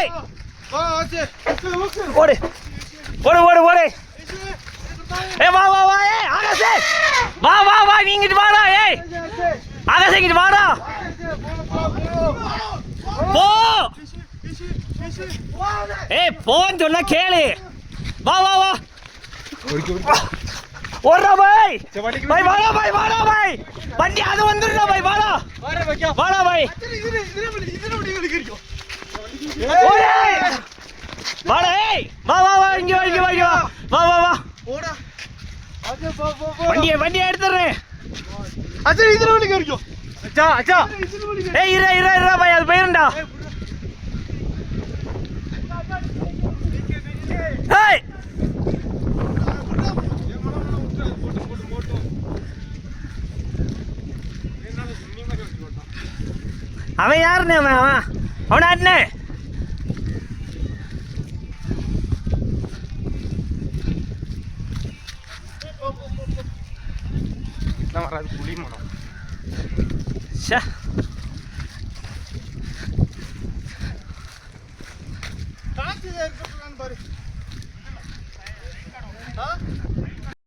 ஏய் ஓடு ஓடு ஓடு ஓடு ஏய் வா வா வா ஏய் ஆகாஷ் வா வா வா நீ இங்க வாடா ஏய் ஆகாஷ் இங்க வாடா போ ஏய் போன்னு சொன்னா கேளு வா வா வா ஓடுறா பாய் பாய் வாடா பாய் வாடா பாய் வண்டி அது வந்துடுறா பாய் வாடா வாடா பாய் வாடா ஏய் வா வா வா இங்க வா இங்க வா இங்க வா வா வா ஓடா வண்டியை எடுத்துறேன் அச்சா இதுல வண்டி கறிக்கோ அச்சா அச்சா ஏய் இரு இரு இரு பாய் அது போயிரண்டா ஏய் அவன் யாருண்ணே அவன் அவனாட்னே வராது புளி மனம் பாரு